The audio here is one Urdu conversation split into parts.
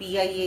PIA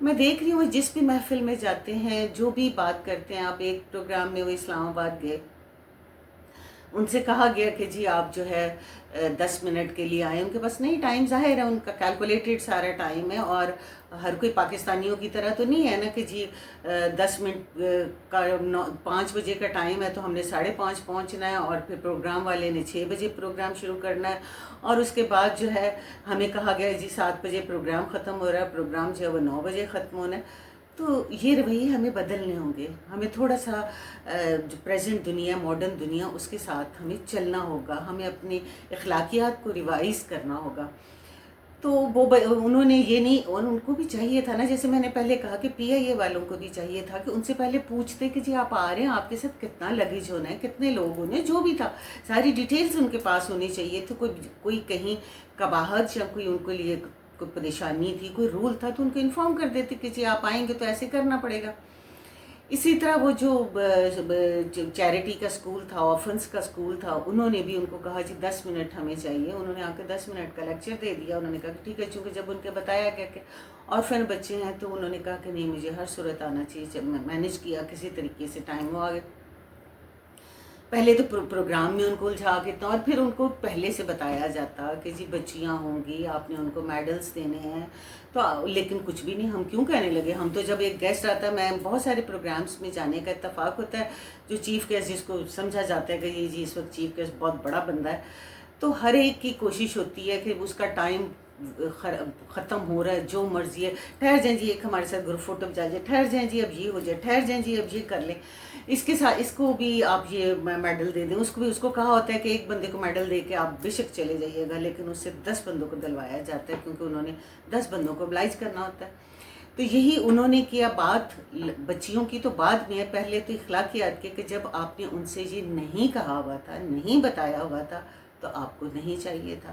میں دیکھ رہی ہوں جس بھی محفل میں جاتے ہیں، جو بھی بات کرتے ہیں، آپ ایک پروگرام میں وہ اسلام آباد گئے، ان سے کہا گیا کہ جی آپ جو ہے 10 منٹ کے لیے آئیں، ان کے پاس نہیں ٹائم، ظاہر ہے ان کا کیلکولیٹڈ سارا ٹائم ہے، اور ہر کوئی پاکستانیوں کی طرح تو نہیں ہے نا کہ جی 10 منٹ کا 5 بجے کا ٹائم ہے تو ہم نے 5:30 پہنچنا ہے، اور پھر پروگرام والے نے 6 بجے پروگرام شروع کرنا ہے، اور اس کے بعد جو ہے ہمیں کہا گیا ہے جی 7 بجے پروگرام ختم ہو رہا ہے، پروگرام جو ہے وہ 9 بجے ختم ہونا ہے۔ تو یہ رویے ہمیں بدلنے ہوں گے، ہمیں تھوڑا سا جو پریزنٹ دنیا، ماڈرن دنیا، اس کے ساتھ ہمیں چلنا ہوگا، ہمیں اپنی اخلاقیات کو ریوائز کرنا ہوگا۔ تو وہ انہوں نے یہ نہیں، اور ان کو بھی چاہیے تھا نا، جیسے میں نے پہلے کہا کہ پی آئی اے والوں کو بھی چاہیے تھا کہ ان سے پہلے پوچھتے کہ جی آپ آ رہے ہیں، آپ کے ساتھ کتنا لگیج ہونا ہے، کتنے لوگ ہونے، جو بھی تھا ساری ڈیٹیلز ان کے پاس ہونی چاہیے تھی۔ کوئی کہیں قباحت یا کوئی ان کے لیے کوئی پریشانی تھی، کوئی رول تھا تو ان کو انفارم کر دیتے کہ جی آپ آئیں گے تو ایسے کرنا پڑے گا۔ اسی طرح وہ جو چیریٹی کا سکول تھا، آرفنس کا سکول تھا، انہوں نے بھی ان کو کہا جی 10 منٹ ہمیں چاہیے، انہوں نے آ کے 10 منٹ کا لیکچر دے دیا۔ انہوں نے کہا کہ ٹھیک ہے، چونکہ جب ان کے بتایا گیا کہ آرفن بچے ہیں تو انہوں نے کہا کہ نہیں، مجھے ہر صورت آنا چاہیے۔ جب میں مینیج کیا کسی طریقے سے، ٹائم وہ آ گیا۔ پہلے تو پروگرام میں ان کو الجھا کے تھا، اور پھر ان کو پہلے سے بتایا جاتا کہ جی بچیاں ہوں گی، آپ نے ان کو میڈلز دینے ہیں، تو لیکن کچھ بھی نہیں، ہم کیوں کہنے لگے؟ ہم تو جب ایک گیسٹ آتا ہے، میں بہت سارے پروگرامز میں جانے کا اتفاق ہوتا ہے، جو چیف گیسٹ جس کو سمجھا جاتا ہے کہ یہ جی اس وقت چیف گیسٹ بہت بڑا بندہ ہے، تو ہر ایک کی کوشش ہوتی ہے کہ اس کا ٹائم ختم ہو رہا ہے، جو مرضی ہے، ٹھہر جائیں جی ایک ہمارے ساتھ گروپ فوٹو جا جائے، ٹھہر جائیں جی اب یہ ہو جائے، ٹھہر جائیں جی اب یہ کر لیں، اس کے ساتھ اس کو بھی آپ یہ میڈل دے دیں، اس کو بھی، اس کو کہا ہوتا ہے کہ ایک بندے کو میڈل دے کے آپ بے شک چلے جائیے گا، لیکن اس سے 10 بندوں کو دلوایا جاتا ہے، کیونکہ انہوں نے 10 بندوں کو oblige کرنا ہوتا ہے۔ تو یہی انہوں نے کیا۔ بات بچیوں کی تو بعد میں ہے، پہلے تو اخلاقیات کے، کہ جب آپ نے ان سے یہ نہیں کہا ہوا تھا، نہیں بتایا ہوا تھا، تو آپ کو نہیں چاہیے تھا۔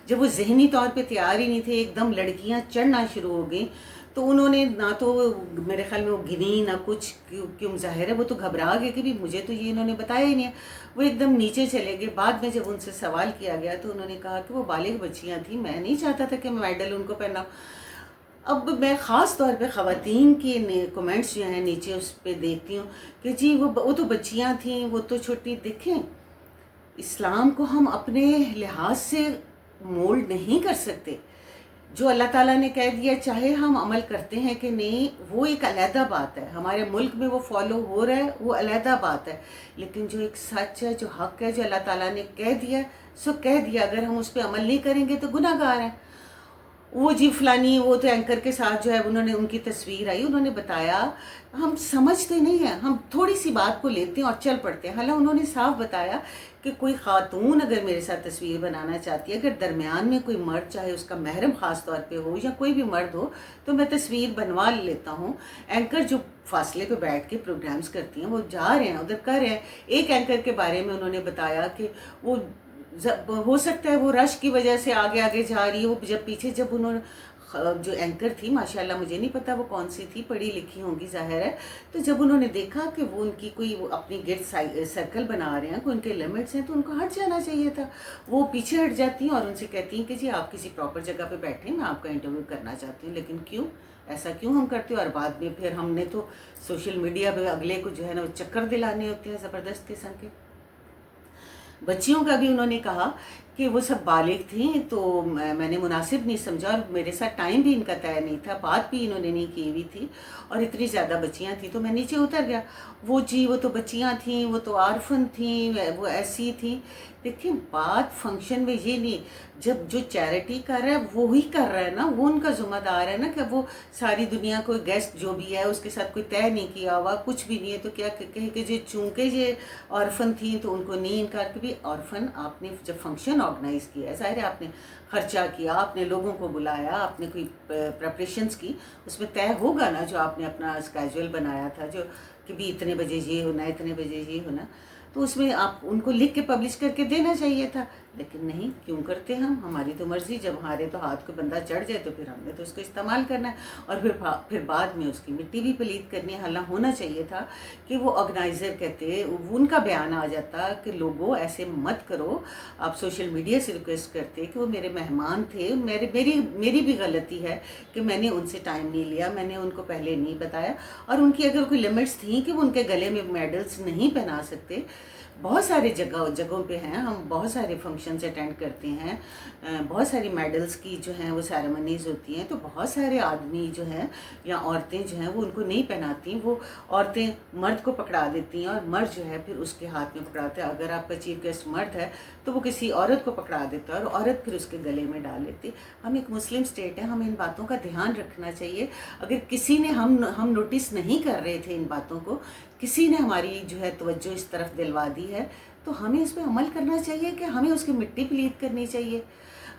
جب وہ ذہنی طور پہ تیار ہی نہیں تھے، ایک دم لڑکیاں چڑھنا شروع ہو گئیں، تو انہوں نے نہ تو میرے خیال میں وہ گنی نہ کچھ، کیوں ظاہر ہے وہ تو گھبرا گئے کہ بھی مجھے تو یہ انہوں نے بتایا ہی نہیں ہے، وہ ایک دم نیچے چلے گئے۔ بعد میں جب ان سے سوال کیا گیا تو انہوں نے کہا کہ وہ بالغ بچیاں تھیں، میں نہیں چاہتا تھا کہ میں میڈل ان کو پہناؤں۔ اب میں خاص طور پہ خواتین کے کومنٹس جو ہیں نیچے اس پہ دیکھتی ہوں کہ جی وہ تو بچیاں تھیں، وہ تو چھوٹی، دیکھیں اسلام کو ہم اپنے لحاظ سے مولڈ نہیں کر سکتے۔ جو اللہ تعالیٰ نے کہہ دیا، چاہے ہم عمل کرتے ہیں کہ نہیں، وہ ایک علیحدہ بات ہے، ہمارے ملک میں وہ فالو ہو رہا ہے، وہ علیحدہ بات ہے، لیکن جو ایک سچ ہے، جو حق ہے، جو اللہ تعالیٰ نے کہہ دیا سو کہہ دیا، اگر ہم اس پہ عمل نہیں کریں گے تو گناہ گار ہیں۔ وہ جی فلانی، وہ تو اینکر کے ساتھ جو ہے انہوں نے، ان کی تصویر آئی، انہوں نے بتایا، ہم سمجھتے نہیں ہیں، ہم تھوڑی سی بات کو لیتے ہیں اور چل پڑتے ہیں۔ حالانکہ انہوں نے صاف بتایا کہ کوئی خاتون اگر میرے ساتھ تصویر بنانا چاہتی ہے، اگر درمیان میں کوئی مرد، چاہے اس کا محرم خاص طور پہ ہو یا کوئی بھی مرد ہو، تو میں تصویر بنوا لیتا ہوں۔ اینکر جو فاصلے پہ بیٹھ کے پروگرامز کرتی ہیں، وہ جا رہے ہیں ادھر کر رہے ہیں۔ ایک اینکر کے بارے میں انہوں نے بتایا کہ وہ ہو سکتا ہے وہ رش کی وجہ سے آگے آگے جا رہی ہے، وہ جب پیچھے، جب انہوں نے، جو اینکر تھی ماشاءاللہ مجھے نہیں پتا وہ کون سی تھی، پڑھی لکھی ہوں گی ظاہر ہے، تو جب انہوں نے دیکھا کہ وہ ان کی کوئی وہ اپنی گرد سرکل بنا رہے ہیں، کوئی ان کے لمٹس ہیں، تو ان کو ہٹ جانا چاہیے تھا۔ وہ پیچھے ہٹ جاتی ہیں اور ان سے کہتی ہیں کہ جی آپ کسی پراپر جگہ پہ بیٹھیں، میں آپ کا انٹرویو کرنا چاہتی ہوں۔ لیکن کیوں ایسا کیوں ہم کرتے ہیں؟ اور بعد میں پھر ہم نے تو سوشل میڈیا پہ اگلے کو جو ہے نا وہ چکر دلانے ہوتے ہیں زبردست قسم کے۔ بچیوں کا بھی انہوں نے کہا کہ وہ سب بالغ تھیں، تو میں نے مناسب نہیں سمجھا، اور میرے ساتھ ٹائم بھی ان کا طے نہیں تھا، بات بھی انہوں نے نہیں کی ہوئی تھی، اور اتنی زیادہ بچیاں تھیں، تو میں نیچے اتر گیا۔ وہ جی وہ تو بچیاں تھیں، وہ تو آرفن تھیں، وہ ایسی تھیں۔ دیکھیں بات فنکشن میں یہ نہیں، جب جو چیریٹی کر رہا ہے وہی کر رہا ہے نا، وہ ان کا ذمہ دار ہے نا، کہ وہ ساری دنیا کو گیسٹ جو بھی ہے اس کے ساتھ کوئی طے نہیں کیا ہوا، کچھ بھی نہیں ہے، تو کیا کہے کہ جو چونکہ یہ آرفن تھیں تو ان کو نہیں انکار، کہ بھی آرفن آپ نے جب فنکشن آرگنائز کیا ہے، ظاہر ہے آپ نے خرچہ کیا، آپ نے لوگوں کو بلایا، آپ نے کوئی پریپریشنز کی، اس میں طے ہوگا نا جو آپ نے اپنا اسکیجول بنایا تھا، جو کہ بھی اتنے بجے یہ ہونا، اتنے بجے یہ ہونا، تو اس میں آپ ان کو لکھ کے پبلش کر کے دینا چاہیے تھا۔ لیکن نہیں، کیوں کرتے ہماری تو مرضی، جب ہمارے تو ہاتھ کو بندہ چڑھ جائے تو پھر ہم نے تو اس کو استعمال کرنا ہے، اور پھر بعد میں اس کی مٹی بھی پلید کرنی ہے۔ حالانکہ ہونا چاہیے تھا کہ وہ آرگنائزر کہتے، ان کا بیان آ جاتا کہ لوگوں ایسے مت کرو، آپ سوشل میڈیا سے ریکویسٹ کرتے کہ وہ میرے مہمان تھے، میری بھی غلطی ہے کہ میں نے ان سے ٹائم نہیں لیا، میں نے ان کو پہلے نہیں بتایا، اور ان کی اگر کوئی لمٹس تھیں کہ وہ ان کے گلے میں میڈلز نہیں پہنا سکتے۔ بہت سارے جگہوں پہ ہیں، ہم بہت سارے فنکشنز اٹینڈ کرتے ہیں، بہت ساری میڈلز کی جو ہیں وہ سیریمنیز ہوتی ہیں، تو بہت سارے آدمی جو ہیں یا عورتیں جو ہیں وہ ان کو نہیں پہناتی، وہ عورتیں مرد کو پکڑا دیتی ہیں، اور مرد جو ہے پھر اس کے ہاتھ میں پکڑاتے ہیں۔ اگر آپ کا چیف گیسٹ مرد ہے تو وہ کسی عورت کو پکڑا دیتا ہے، اور عورت پھر اس کے گلے میں ڈال لیتی۔ ہم ایک مسلم اسٹیٹ ہے، ہمیں ان باتوں کا دھیان رکھنا چاہیے۔ اگر کسی نے ہم نوٹس نہیں کر رہے تھے ان باتوں کو، کسی نے ہماری جو ہے توجہ اس طرف دلوا دی ہے، تو ہمیں اس پہ عمل کرنا چاہیے کہ ہمیں اس کی مٹی پلید کرنی چاہیے۔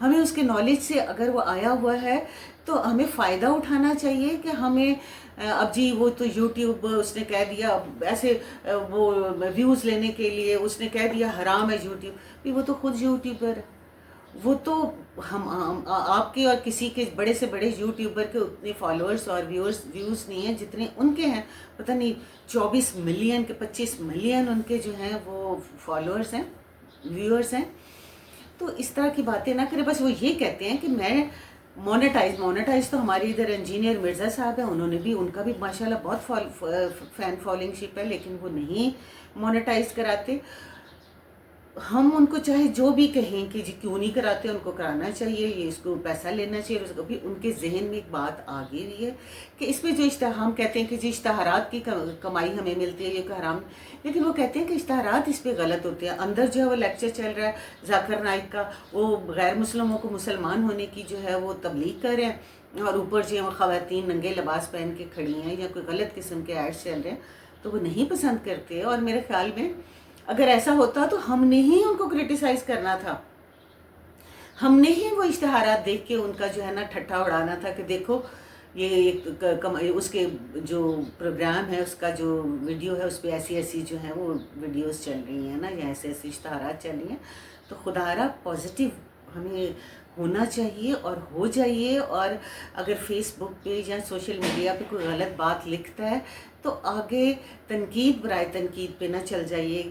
ہمیں اس کے نالج سے اگر وہ آیا ہوا ہے تو ہمیں فائدہ اٹھانا چاہیے کہ ہمیں اب جی وہ تو یوٹیوب اس نے کہہ دیا، ایسے وہ ویوز لینے کے لیے اس نے کہہ دیا حرام ہے یوٹیوب، بھی وہ تو خود یوٹیوبر ہے، وہ تو آپ کے اور کسی کے بڑے سے بڑے یوٹیوبر کے اتنے فالوورز اور ویوز نہیں ہیں جتنے ان کے ہیں، پتہ نہیں 24 ملین کے 25 ملین ان کے جو ہیں وہ فالوورز ہیں، ویورز ہیں۔ تو اس طرح کی باتیں نہ کریں، بس وہ یہ کہتے ہیں کہ میں مونیٹائز تو ہمارے ادھر انجینئر مرزا صاحب ہیں، انہوں نے بھی، ان کا بھی ماشاءاللہ بہت فین فالوئنگ شپ ہے، لیکن وہ نہیں مونیٹائز کراتے۔ ہم ان کو چاہے جو بھی کہیں کہ جی کیوں نہیں کراتے، ان کو کرانا چاہیے، یہ اس کو پیسہ لینا چاہیے۔ اس کو بھی ان کے ذہن میں ایک بات آ گئی ہوئی ہے کہ اس میں جو ہم کہتے ہیں کہ جی اشتہارات کی کمائی ہمیں ملتی ہے، یہ کہ حرام، لیکن وہ کہتے ہیں کہ اشتہارات اس پہ غلط ہوتے ہیں۔ اندر جو ہے وہ لیکچر چل رہا ہے ذاکر نائک کا، وہ غیر مسلموں کو مسلمان ہونے کی جو ہے وہ تبلیغ کر رہے ہیں، اور اوپر جو ہے خواتین ننگے لباس پہن کے کھڑی ہیں، یا کوئی غلط قسم کے ایڈس چل رہے ہیں، تو وہ نہیں پسند کرتے۔ اور میرے خیال میں اگر ایسا ہوتا تو ہم نے ہی ان کو کرٹیسائز کرنا تھا، ہم نے ہی وہ اشتہارات دیکھ کے ان کا جو ہے نا ٹھٹھا اڑانا تھا کہ دیکھو یہ اس کے جو پروگرام ہے، اس کا جو ویڈیو ہے، اس پہ ایسی جو ہیں وہ ویڈیوز چل رہی ہیں نا، یا ایسے اشتہارات چل رہی ہیں۔ تو خدا را پازیٹیو ہمیں ہونا چاہیے اور ہو جائیے، اور اگر فیس بک پہ یا سوشل میڈیا پہ کوئی غلط بات لکھتا ہے تو آگے تنقید برائے تنقید پہ نہ چل جائیے،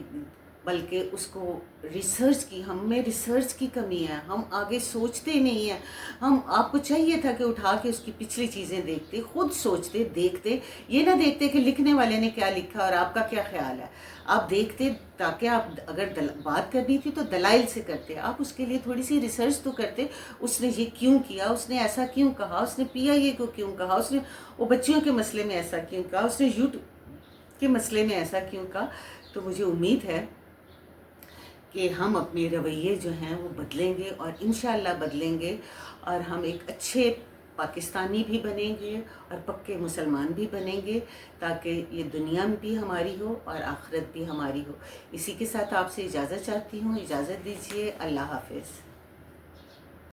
بلکہ اس کو ریسرچ کی، ہم میں ریسرچ کی کمی ہے، ہم آگے سوچتے نہیں ہیں۔ آپ کو چاہیے تھا کہ اٹھا کے اس کی پچھلی چیزیں دیکھتے، خود سوچتے، دیکھتے، یہ نہ دیکھتے کہ لکھنے والے نے کیا لکھا اور آپ کا کیا خیال ہے، آپ دیکھتے، تاکہ آپ اگر بات کرنی تھی تو دلائل سے کرتے، آپ اس کے لیے تھوڑی سی ریسرچ تو کرتے، اس نے یہ کیوں کیا، اس نے ایسا کیوں کہا، اس نے پی آئی اے کو کیوں کہا، اس نے وہ بچیوں کے مسئلے میں ایسا کیوں کہا، اس نے یوٹیوب کے مسئلے میں ایسا کیوں کہا۔ تو مجھے امید ہے کہ ہم اپنے رویے جو ہیں وہ بدلیں گے، اور انشاءاللہ بدلیں گے، اور ہم ایک اچھے پاکستانی بھی بنیں گے اور پکے مسلمان بھی بنیں گے، تاکہ یہ دنیا میں بھی ہماری ہو اور آخرت بھی ہماری ہو۔ اسی کے ساتھ آپ سے اجازت چاہتی ہوں، اجازت دیجیے، اللہ حافظ۔